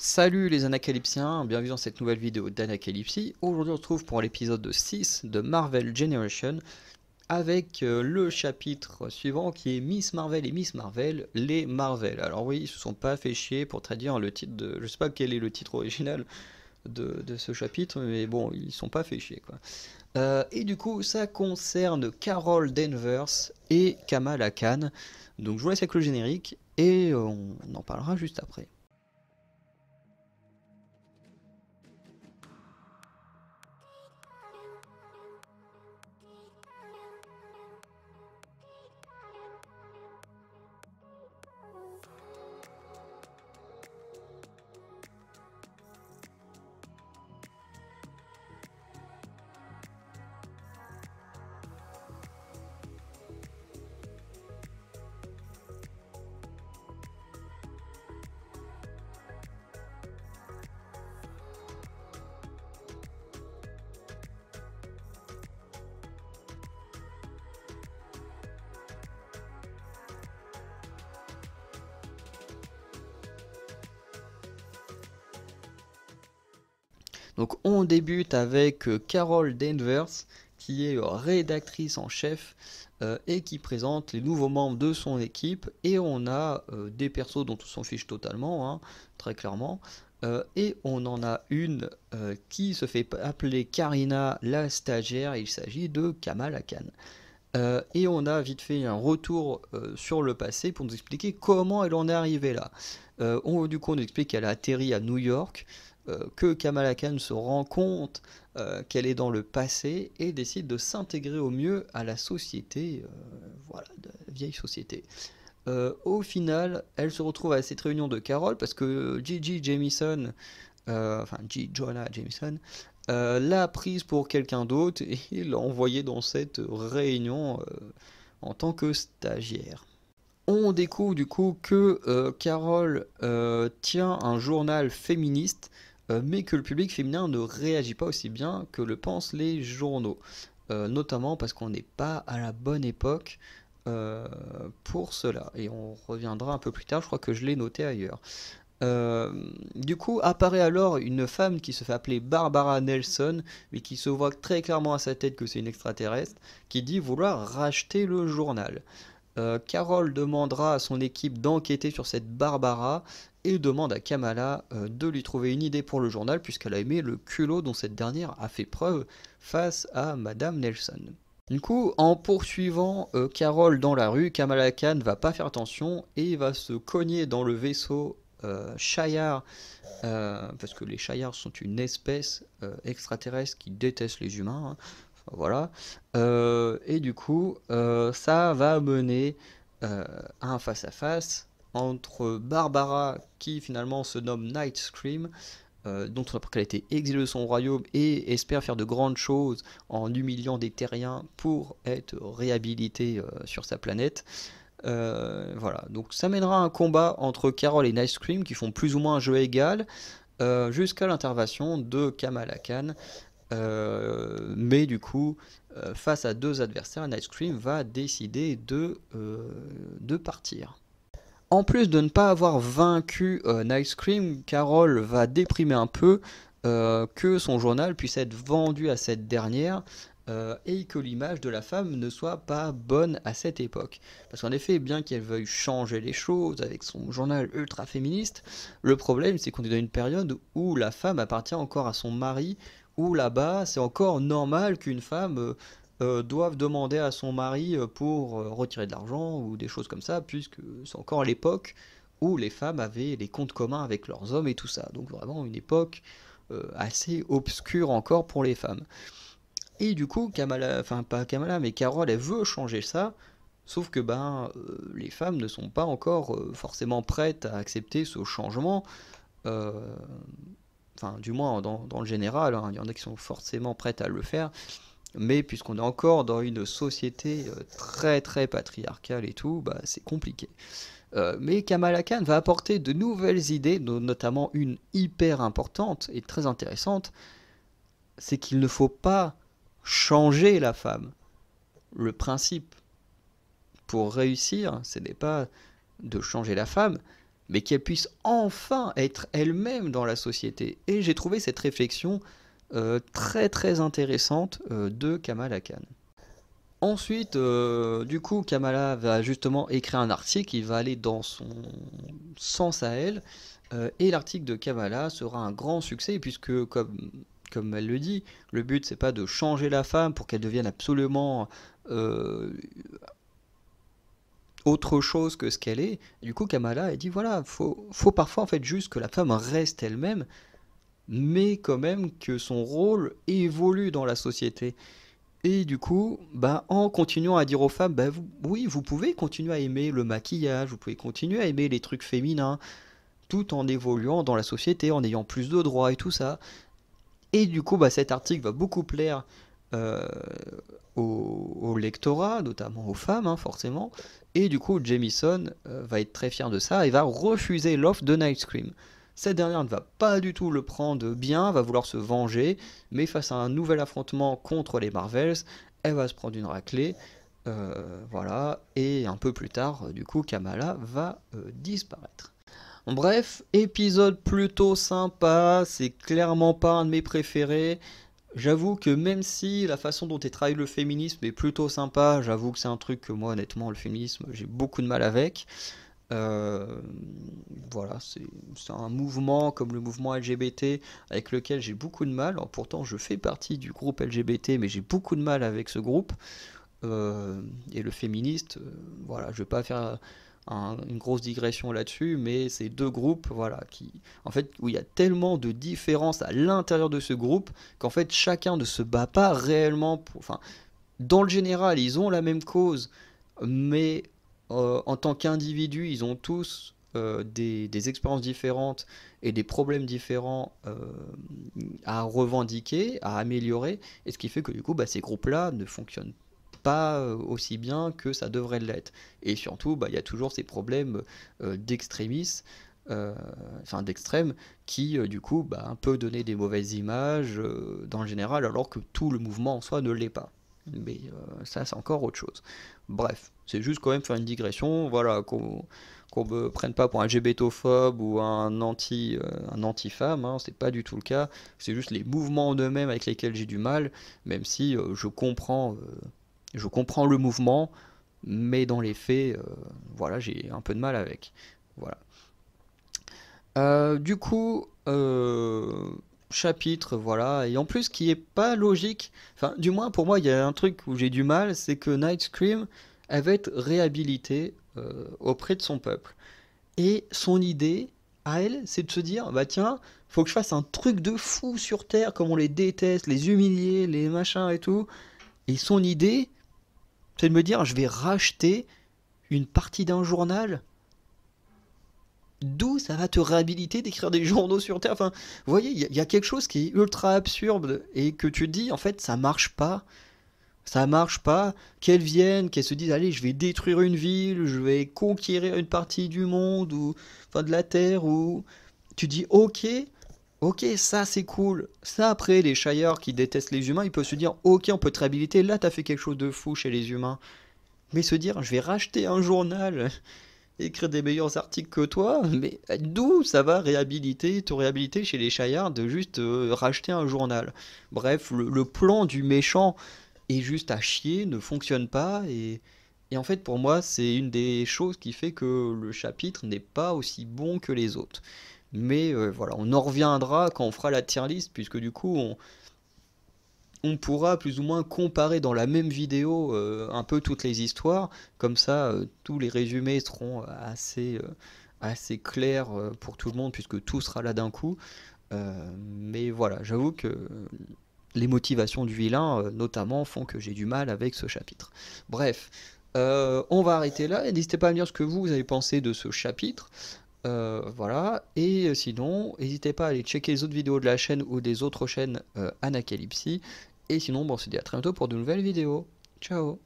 Salut les Anacalypsiens, bienvenue dans cette nouvelle vidéo d'Anacalypsie. Aujourd'hui on se retrouve pour l'épisode 6 de Marvel Generation avec le chapitre suivant qui est Miss Marvel et Miss Marvel, les Marvel. Alors oui, ils se sont pas fait chier pour traduire le titre de... Je sais pas quel est le titre original de ce chapitre, mais bon, ils sont pas fait chier quoi. Et du coup, ça concerne Carol Danvers et Kamala Khan. Donc je vous laisse avec le générique et on en parlera juste après. Donc on débute avec Carol Danvers, qui est rédactrice en chef et qui présente les nouveaux membres de son équipe. Et on a des persos dont on s'en fiche totalement, hein, très clairement. Et on en a une qui se fait appeler Karina la stagiaire, il s'agit de Kamala Khan. Et on a vite fait un retour sur le passé pour nous expliquer comment elle en est arrivée là. Du coup, on nous explique qu'elle a atterri à New York, que Kamala Khan se rend compte qu'elle est dans le passé et décide de s'intégrer au mieux à la société, voilà, de la vieille société. Au final, elle se retrouve à cette réunion de Carol parce que Gigi Jamieson, enfin G. Jonah Jameson, l'a prise pour quelqu'un d'autre et l'a envoyée dans cette réunion en tant que stagiaire. On découvre du coup que Carol tient un journal féministe, mais que le public féminin ne réagit pas aussi bien que le pensent les journaux. Notamment parce qu'on n'est pas à la bonne époque pour cela. Et on reviendra un peu plus tard, je crois que je l'ai noté ailleurs. Du coup, apparaît alors une femme qui se fait appeler Barbara Nelson, mais qui se voit très clairement à sa tête que c'est une extraterrestre, qui dit vouloir racheter le journal. Carol demandera à son équipe d'enquêter sur cette Barbara et demande à Kamala de lui trouver une idée pour le journal, puisqu'elle a aimé le culot dont cette dernière a fait preuve face à Madame Nelson. Du coup, en poursuivant Carol dans la rue, Kamala Khan va pas faire attention et va se cogner dans le vaisseau Shi'ar, parce que les Shi'ar sont une espèce extraterrestre qui déteste les humains, hein. Enfin, voilà. Et du coup, ça va mener à un face-à-face entre Barbara, qui finalement se nomme Night Scream, dont on apprend qu'elle a été exilée de son royaume et espère faire de grandes choses en humiliant des terriens pour être réhabilitée sur sa planète. Voilà, donc ça mènera à un combat entre Carol et Night Scream qui font plus ou moins un jeu égal jusqu'à l'intervention de Kamala Khan. Mais du coup, face à deux adversaires, Night Scream va décider de partir. En plus de ne pas avoir vaincu Night Scream, Carol va déprimer un peu que son journal puisse être vendu à cette dernière et que l'image de la femme ne soit pas bonne à cette époque. Parce qu'en effet, bien qu'elle veuille changer les choses avec son journal ultra féministe, le problème c'est qu'on est dans une période où la femme appartient encore à son mari, où là-bas c'est encore normal qu'une femme doivent demander à son mari pour retirer de l'argent ou des choses comme ça, puisque c'est encore l'époque où les femmes avaient les comptes communs avec leurs hommes et tout ça. Donc vraiment une époque assez obscure encore pour les femmes. Et du coup, Kamala, enfin pas Kamala, mais Carol, elle veut changer ça, sauf que les femmes ne sont pas encore forcément prêtes à accepter ce changement. Euh, Enfin, du moins dans le général, hein, il y en a qui sont forcément prêtes à le faire, mais puisqu'on est encore dans une société très très patriarcale et tout, bah, c'est compliqué. Mais Kamala Khan va apporter de nouvelles idées, notamment une hyper importante et très intéressante, c'est qu'il ne faut pas changer la femme. Le principe pour réussir, ce n'est pas de changer la femme, mais qu'elle puisse enfin être elle-même dans la société. Et j'ai trouvé cette réflexion très très intéressante de Kamala Khan. Ensuite, du coup, Kamala va justement écrire un article, il va aller dans son sens à elle, et l'article de Kamala sera un grand succès, puisque comme elle le dit, le but c'est pas de changer la femme pour qu'elle devienne absolument euh, autre chose que ce qu'elle est. Du coup, Kamala, elle dit voilà, faut parfois en fait juste que la femme reste elle-même, mais quand même que son rôle évolue dans la société. Et du coup, bah, en continuant à dire aux femmes, bah, oui, vous pouvez continuer à aimer le maquillage, vous pouvez continuer à aimer les trucs féminins, tout en évoluant dans la société, en ayant plus de droits et tout ça. Et du coup, bah, cet article va beaucoup plaire euh, au lectorat, notamment aux femmes, hein, forcément. Et du coup, Jamieson va être très fier de ça et va refuser l'offre de Night Scream. Cette dernière ne va pas du tout le prendre bien, va vouloir se venger, mais face à un nouvel affrontement contre les Marvels, elle va se prendre une raclée. Voilà, et un peu plus tard, du coup, Kamala va disparaître. Bref, épisode plutôt sympa, c'est clairement pas un de mes préférés. J'avoue que même si la façon dont est travaillé le féminisme est plutôt sympa, j'avoue que c'est un truc que moi honnêtement le féminisme j'ai beaucoup de mal avec. Euh, voilà, c'est un mouvement comme le mouvement LGBT avec lequel j'ai beaucoup de mal. Alors, pourtant je fais partie du groupe LGBT mais j'ai beaucoup de mal avec ce groupe. Et le féministe, voilà, je vais pas faire une grosse digression là-dessus, mais c'est deux groupes, voilà, en fait, où il y a tellement de différences à l'intérieur de ce groupe qu'en fait, chacun ne se bat pas réellement enfin, dans le général, ils ont la même cause, mais en tant qu'individus, ils ont tous des expériences différentes et des problèmes différents à revendiquer, à améliorer, et ce qui fait que du coup, bah, ces groupes-là ne fonctionnent pas aussi bien que ça devrait l'être. Et surtout, bah, il y a toujours ces problèmes d'extrémisme, enfin d'extrême, qui du coup bah, un peu donner des mauvaises images dans le général, alors que tout le mouvement en soi ne l'est pas. Mais ça, c'est encore autre chose. Bref, c'est juste quand même faire une digression, voilà, qu'on me prenne pas pour un LGBTophobe ou un anti-femme, hein, c'est pas du tout le cas. C'est juste les mouvements en eux-mêmes avec lesquels j'ai du mal, même si je comprends le mouvement, mais dans les faits, voilà, j'ai un peu de mal avec. Voilà. Du coup, chapitre, voilà, et en plus qui est pas logique, enfin, du moins pour moi, il y a un truc où j'ai du mal, c'est que Night Scream, elle va être réhabilitée auprès de son peuple. Et son idée, à elle, c'est de se dire, bah tiens, faut que je fasse un truc de fou sur Terre, comme on les déteste, les humilier, les machins et tout. Et son idée, c'est de me dire, je vais racheter une partie d'un journal. D'où ça va te réhabiliter d'écrire des journaux sur Terre. Enfin, vous voyez, il y a quelque chose qui est ultra absurde et que tu te dis, en fait, ça marche pas. Ça marche pas. Qu'elles viennent, qu'elles se disent, allez, je vais détruire une ville, je vais conquérir une partie du monde ou enfin de la Terre. Ou tu dis, ok, ok, ça c'est cool. Ça après, les Shire qui détestent les humains, ils peuvent se dire, ok, on peut te réhabiliter. Là, t'as fait quelque chose de fou chez les humains. Mais se dire, je vais racheter un journal, écrire des meilleurs articles que toi, mais d'où ça va te réhabiliter chez les Shire de juste racheter un journal. Bref, le plan du méchant est juste à chier, ne fonctionne pas, et en fait pour moi c'est une des choses qui fait que le chapitre n'est pas aussi bon que les autres. Mais voilà, on en reviendra quand on fera la tier list, puisque du coup on pourra plus ou moins comparer dans la même vidéo un peu toutes les histoires, comme ça tous les résumés seront assez clairs pour tout le monde, puisque tout sera là d'un coup. Mais voilà, j'avoue que les motivations du vilain, notamment, font que j'ai du mal avec ce chapitre. Bref, on va arrêter là, et n'hésitez pas à me dire ce que vous avez pensé de ce chapitre. Voilà, et sinon, n'hésitez pas à aller checker les autres vidéos de la chaîne ou des autres chaînes Anacalypsy. Et sinon, bon, on se dit à très bientôt pour de nouvelles vidéos. Ciao!